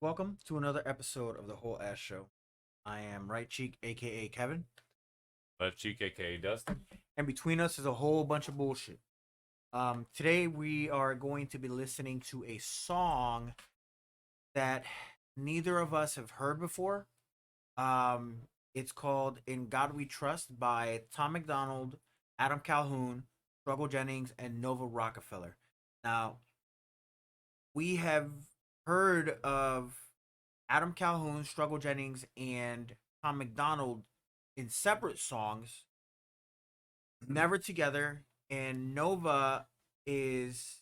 Welcome to another episode of the Whole Ass Show. I am Right Cheek, aka Kevin, Left cheek, aka Dustin. and between us is a whole bunch of bullshit. Today we are going to be listening to a song that neither of us have heard before. Um, it's called "In God We Trust" by Tom McDonald, Adam Calhoun, Struggle Jennings, and Nova Rockefeller. Now, we have heard of Adam Calhoun, Struggle Jennings, and Tom McDonald in separate songs, never together. And Nova is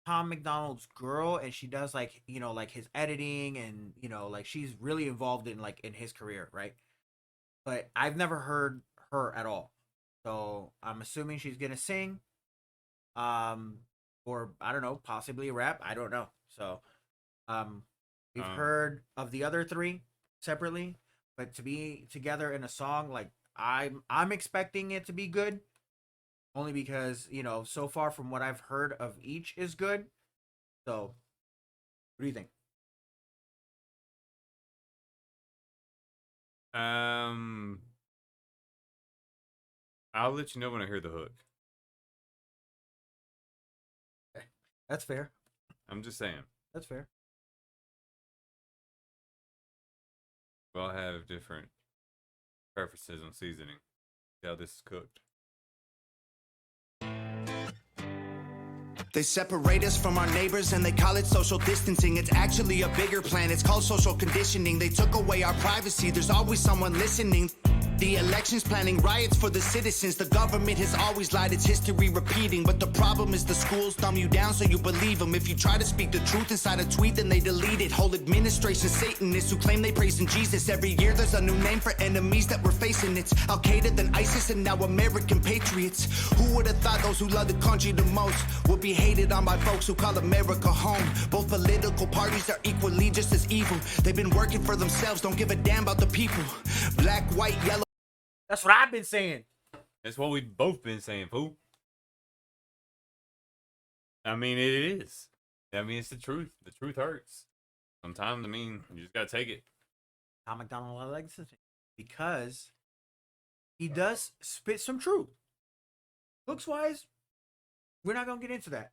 Tom McDonald's girl, and she does like his editing, and like she's really involved in like in his career, right? But I've never heard her at all, so I'm assuming she's gonna sing, um, or I don't know, possibly rap. I don't know. So Um, we've Um, heard of the other three separately, but to be together in a song, like I'm expecting it to be good, only because so far from what I've heard of each is good. So, what do you think? um, I'll let you know when I hear the hook. Okay. That's fair. I'm just saying. That's fair. We all have different preferences on seasoning. See how this is cooked. They separate us from our neighbors and they call it social distancing. It's actually a bigger plan, it's called social conditioning. They took away our privacy, there's always someone listening. The elections planning riots for the citizens. The government has always lied, it's history repeating. But the problem is the schools dumb you down so you believe them. If you try to speak the truth inside a tweet, then they delete it. Whole administration Satanists who claim they praise in Jesus. Every year there's a new name for enemies that we're facing. It's Al-Qaeda, then ISIS, and now American patriots. Who would have thought those who love the country the most would be hated on by folks who call America home? Both political parties are equally just as evil. They've been working for themselves, don't give a damn about the people. Black, white, yellow. That's what I've been saying. That's what we've both been saying, fool. I mean, it is. I mean, it's the truth. The truth hurts. Sometimes, I mean, you just gotta take it. Tom McDonald, I like this because he does spit some truth. Looks wise, we're not gonna get into that,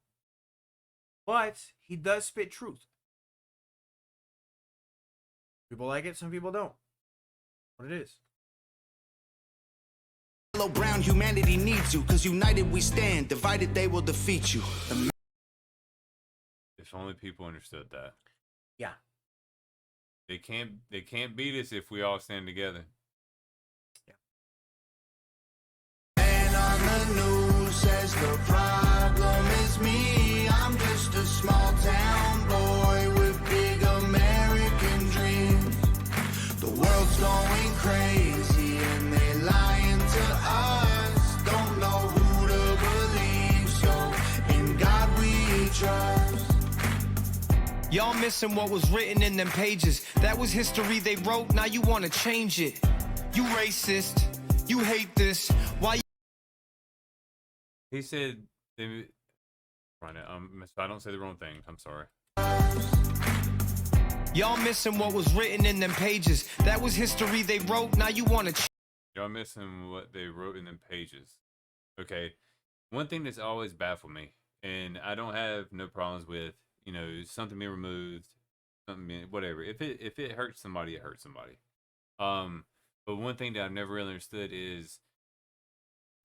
but he does spit truth. People like it, some people don't. What it is. Yellow, brown, humanity needs you, cause united we stand, divided they will defeat you. If only people understood that. Yeah. They can't beat us if we all stand together. And on the news says the problem is me. I'm just a small town boy with big American dreams. The world's going crazy and they lying to us. Don't know who to believe, so in God we trust. Y'all missing what was written in them pages. That was history they wrote, now you wanna change it. You racist, you hate this. Why? He said, they, right now, so I don't say the wrong thing. I'm sorry. Y'all missing what was written in them pages. That was history they wrote, now you wanna Y'all missing what they wrote in them pages. Okay. One thing that's always baffled me, and I don't have no problems with, something being removed, something being whatever. If it hurts somebody, it hurts somebody. But one thing that I've never really understood is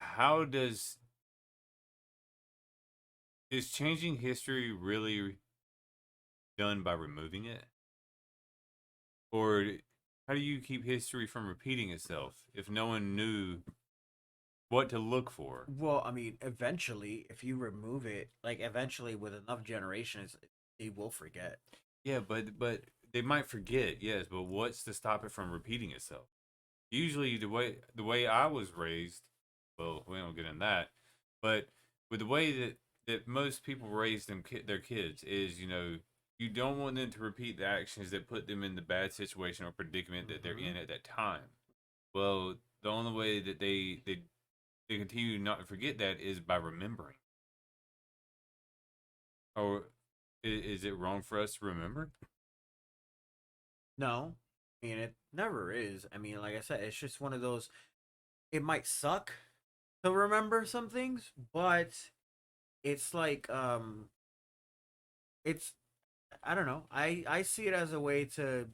how is changing history really done by removing it? Or how do you keep history from repeating itself if no one knew what to look for? Well, I mean, eventually, if you remove it, like eventually with enough generations, they will forget. Yeah, but they might forget, yes, but what's to stop it from repeating itself? Usually the way I was raised, well, we don't get in that, but with the way that most people raise their kids is, you don't want them to repeat the actions that put them in the bad situation or predicament that they're in Mhm. at that time. Well, the only way that they continue not to forget that is by remembering. Or is it wrong for us to remember? No, I mean it never is. I mean, like I said, it's just one of those. It might suck to remember some things, but it's like it's I don't know. I see it as a way to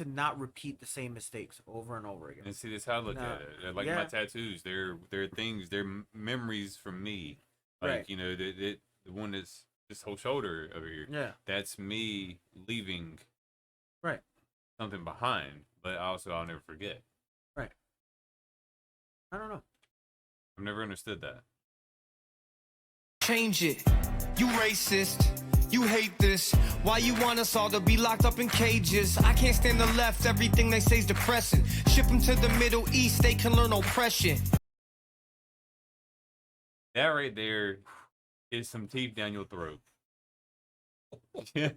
not repeat the same mistakes over and over again. And see, that's how I look No, at it. Like yeah. my tattoos, they're things, they're memories from me. Like Right. you know, the one that's this whole shoulder over here. Yeah. That's me leaving Right. something behind, but also I'll never forget. Right. I don't know. I've never understood that. Change it. You racist. You hate this. Why you want us all to be locked up in cages? I can't stand the left. Everything they say is depressing. Ship them to the Middle East. They can learn oppression. That right there is some teeth down your throat. Send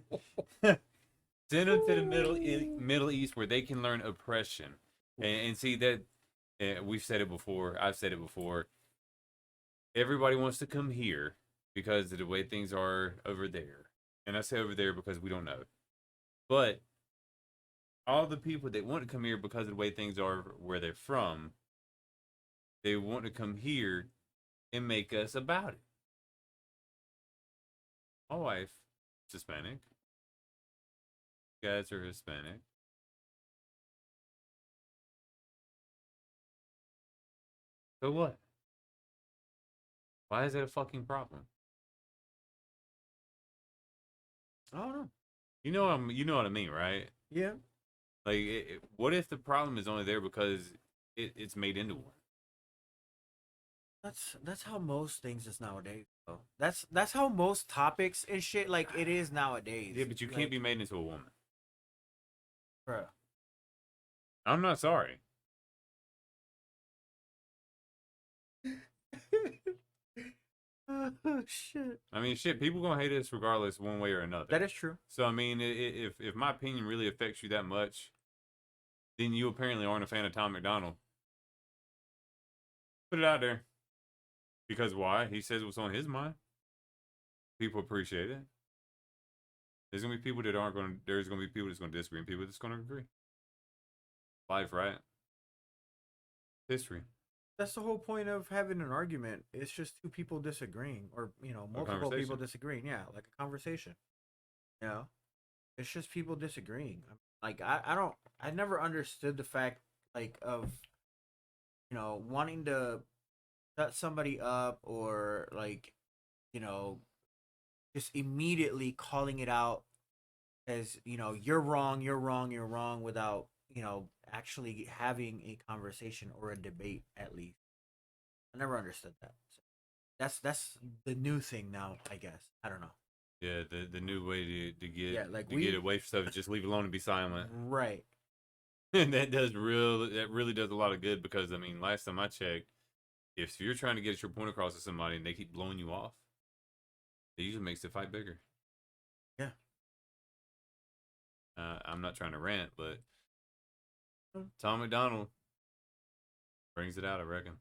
them to the Middle East where they can learn oppression. And see that we've said it before. I've said it before. Everybody wants to come here because of the way things are over there. And I say over there because we don't know. But all the people that want to come here because of the way things are where they're from, they want to come here and make us about it. My wife is Hispanic. You guys are Hispanic. So what? Why is that a fucking problem? I don't know. You know what I mean, right? Yeah. Like, what if the problem is only there because it's made into one? That's how most things is nowadays. Though. That's how most topics and shit like it is nowadays. Yeah, but you can't be made into a woman. Bruh. I'm not sorry. Oh shit. I mean, shit, people gonna hate us regardless, one way or another. That is true. So I mean, if my opinion really affects you that much, then you apparently aren't a fan of Tom McDonald. Put it out there. Because why? He says what's on his mind. People appreciate it. There's gonna be people that aren't gonna. There's gonna be people that's gonna disagree, and people that's gonna agree. Life, right? History. That's the whole point of having an argument. It's just two people disagreeing, or multiple people conversation. disagreeing. Yeah, like a conversation. You know, it's just people disagreeing. Like I never understood the fact like of wanting to shut somebody up or like just immediately calling it out as you're wrong, you're wrong, you're wrong without actually having a conversation or a debate at least. I never understood that. So that's the new thing now, I guess. I don't know. Yeah, the new way to get like get away from stuff is just leave it alone and be silent. Right. And that really does a lot of good because I mean, last time I checked, if you're trying to get your point across to somebody and they keep blowing you off, it usually makes the fight bigger. Yeah. I'm not trying to rant, but Tom McDonald brings it out, I reckon.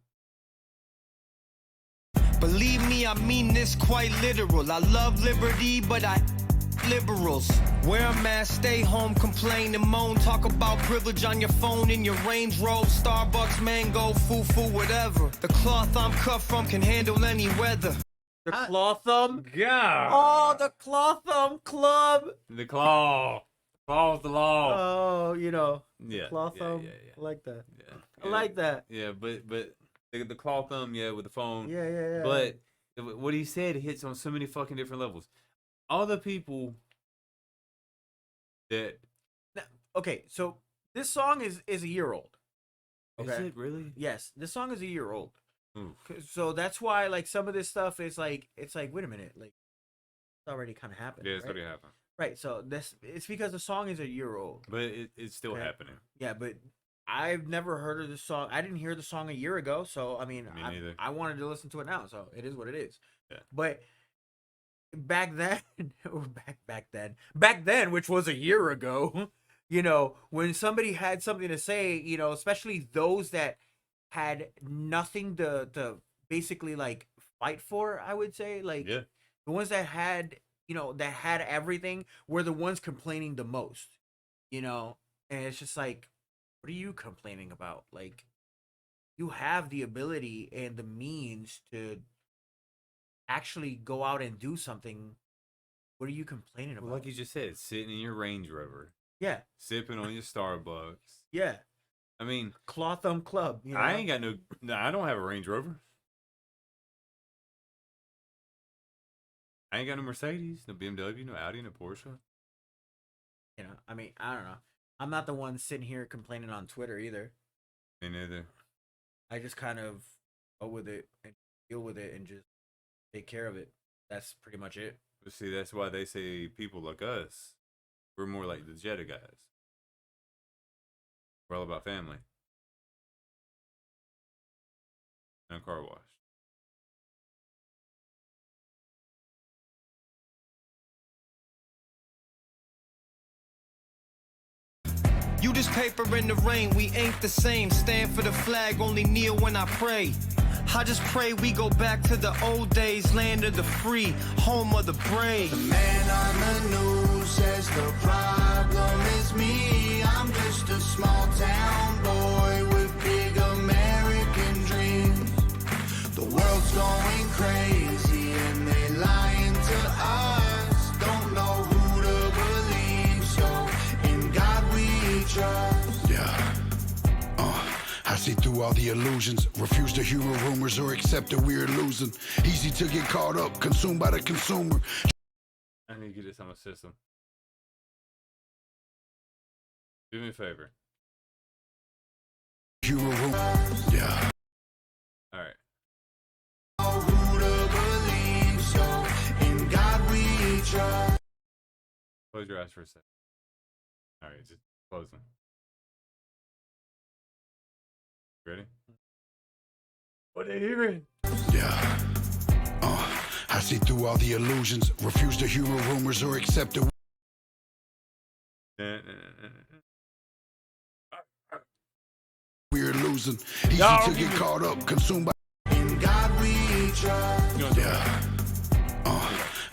Believe me, I mean this quite literal. I love liberty, but I liberals. Wear a mask, stay home, complain and moan. Talk about privilege on your phone in your Range Rover, Starbucks, mango, foo-foo, whatever. The cloth I'm cut from can handle any weather. The claw thumb. God. Oh, the claw thumb club. The claw. Claw's the law. Oh, Yeah. claw yeah, thumb. Yeah, I like that. yeah. I like that. Yeah, but the claw thumb, yeah, with the phone. Yeah. But what he said hits on so many fucking different levels. All the people that Okay, so this song is a year old. is Okay. it really? Yes, this song is a year old. Oof. So that's why like some of this stuff is like it's like wait a minute, like it's already kind of happened. Yeah, it's right? already happened. Right. So it's because the song is a year old. But it's still Okay. happening. Yeah, but I've never heard of this song. I didn't hear the song a year ago, so I mean, Me neither. I wanted to listen to it now, so it is what it is. Yeah. But back then, or back then, which was a year ago, when somebody had something to say, especially those that had nothing to basically like fight for, I would say, like Yeah. the ones that had that had everything were the ones complaining the most. you know, and it's just like, what are you complaining about? Like, you have the ability and the means to actually go out and do something. What are you complaining Well, about? like you just said, sitting in your Range Rover, Yeah, sipping on your Starbucks. yeah. I mean, Claw Thumb Club. You know? I ain't got no, I don't have a Range Rover. I ain't got no Mercedes, no BMW, no Audi, no Porsche. You know, I mean, I don't know. I'm not the one sitting here complaining on Twitter either. Me neither. I just kind of go with it and deal with it and just take care of it. That's pretty much it. But see, that's why they say people like us, we're more like the Jetta guys. We're all about family. And car wash. You just paper in the rain, we ain't the same. Stand for the flag, only kneel when I pray. I just pray we go back to the old days, land of the free, home of the brave. The man on the news says the problem is me. I'm just a small town boy with big American dreams. The world's going crazy and they lying to us. Don't know who to believe, so in God we trust. Yeah. I see through all the illusions, refuse to hear rumors or accept that we're losing. Easy to get caught up, consumed by the consumer. I need to get this on my system. Do me a favor. Hear a rumor. Yeah. All right. Know who to believe, so in God we trust. Close your eyes for a second. All right, just close them. Ready? What are you hearing? Yeah. I see through all the illusions, refuse to hear rumors or accept that we're losing. Easy to get caught up, consumed by. In God we trust. Yeah.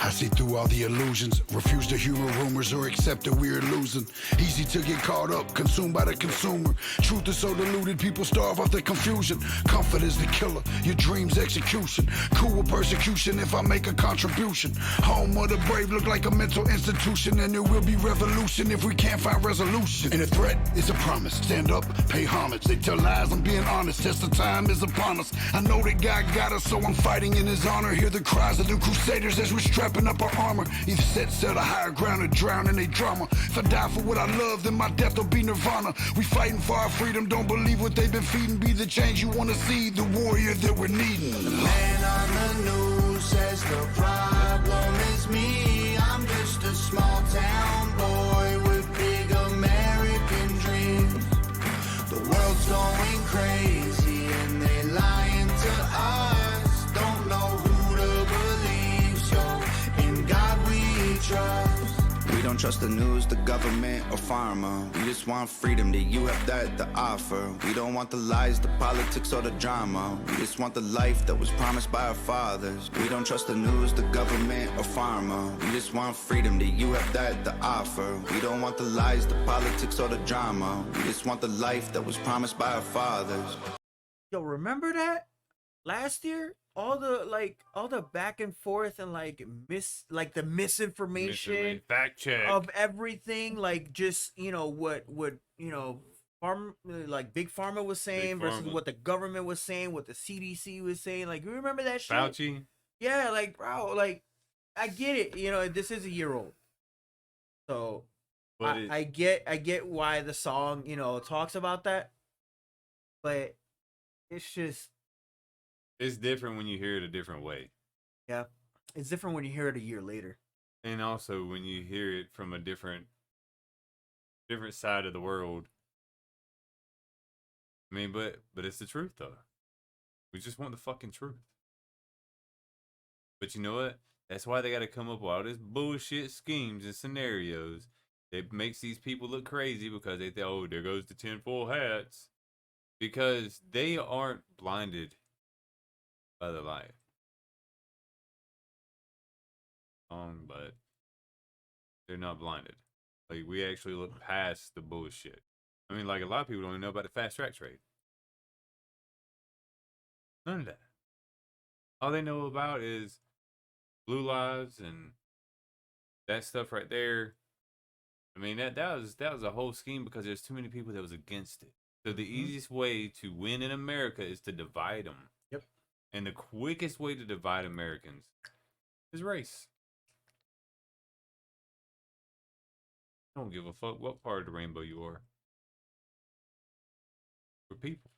I see through all the illusions, refuse to hear rumors or accept that we're losing. Easy to get caught up, consumed by the consumer. Truth is so diluted, people starve off the confusion. Comfort is the killer, your dreams execution. Cool with persecution if I make a contribution. Home of the brave look like a mental institution, and there will be revolution if we can't find resolution. And a threat is a promise. Stand up, pay homage. They tell lies, I'm being honest. Test the time is upon us. I know that God got us, so I'm fighting in his honor. Hear the cries of the crusaders as we're strapping up our armor. Either set a higher ground or drown in a drama. If I die for what I love, then my death will be nirvana. We fighting for our freedom, don't believe what they've been feeding. Be the change you want to see, the warrior that we're needing. The man on the news says the problem is me. I'm just a small town boy with big American dreams. The world's going crazy and they lying to us. Don't know who to believe, so in God we trust. We don't trust the news, the government, or pharma. We just want freedom, that you have that to offer. We don't want the lies, the politics, or the drama. We just want the life that was promised by our fathers. We don't trust the news, the government, or pharma. We just want freedom, that you have that to offer. We don't want the lies, the politics, or the drama. We just want the life that was promised by our fathers. Yo, remember that last year? All the back and forth and the misinformation Fact check. of everything, like just what big pharma was saying versus Pharma. what the government was saying, what the CDC was saying. Like, you remember that shit? Fauci. Yeah, like, bro, like, I get it. This is a year old, so But I get why the song talks about that, but it's just it's different when you hear it a different way. it's different when you hear it a year later. And also when you hear it from a different side of the world. I mean, but it's the truth though. We just want the fucking truth. But you know what? That's why they got to come up with all this bullshit schemes and scenarios that makes these people look crazy because they think, oh, there goes the tinfoil hats. Because they aren't blinded by the light. But they're not blinded. Like we actually look past the bullshit. I mean, like a lot of people don't even know about the fast track trade. None of that. All they know about is blue lives and that stuff right there. I mean, that was a whole scheme because there's too many people that was against it. So the easiest way to win in America is to divide them. Yep. And the quickest way to divide Americans is race. I don't give a fuck what part of the rainbow you are. We're people.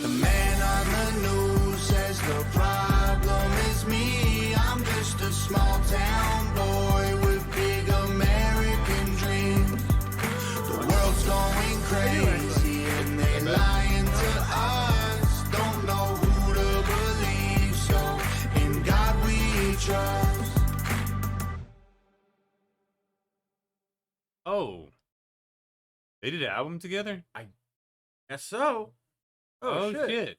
The man on the news says the problem is me. I'm just a small town boy with big American dreams. The world's going crazy and they lying to us. Don't know who to believe, so in God we trust. Oh. They did an album together? Guess so. Oh, shit.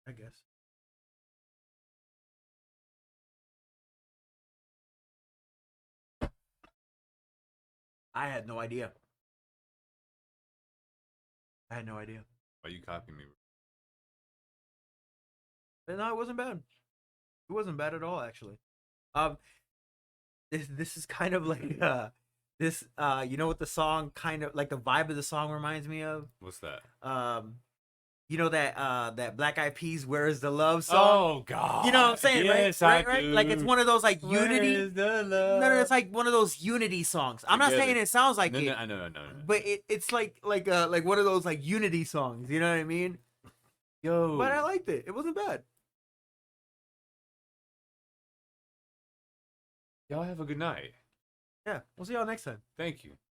I guess. I had no idea. I had no idea. Why you copying me? But no, it wasn't bad. It wasn't bad at all, actually. This is kind of like this you know what the song kind of like the vibe of the song reminds me of? What's that? You know that Black Eyed Peas "Where Is the Love" song? Oh God! You know what I'm saying, yes, right? I Right? do. Like it's one of those like Where unity. is the love? No, it's like one of those unity songs. I'm not Together. saying it sounds like No, it, no, I know. but it's like one of those like unity songs. You know what I mean? Yo, But I liked it. It wasn't bad. y'all have a good night. Yeah, we'll see y'all next time. Thank you.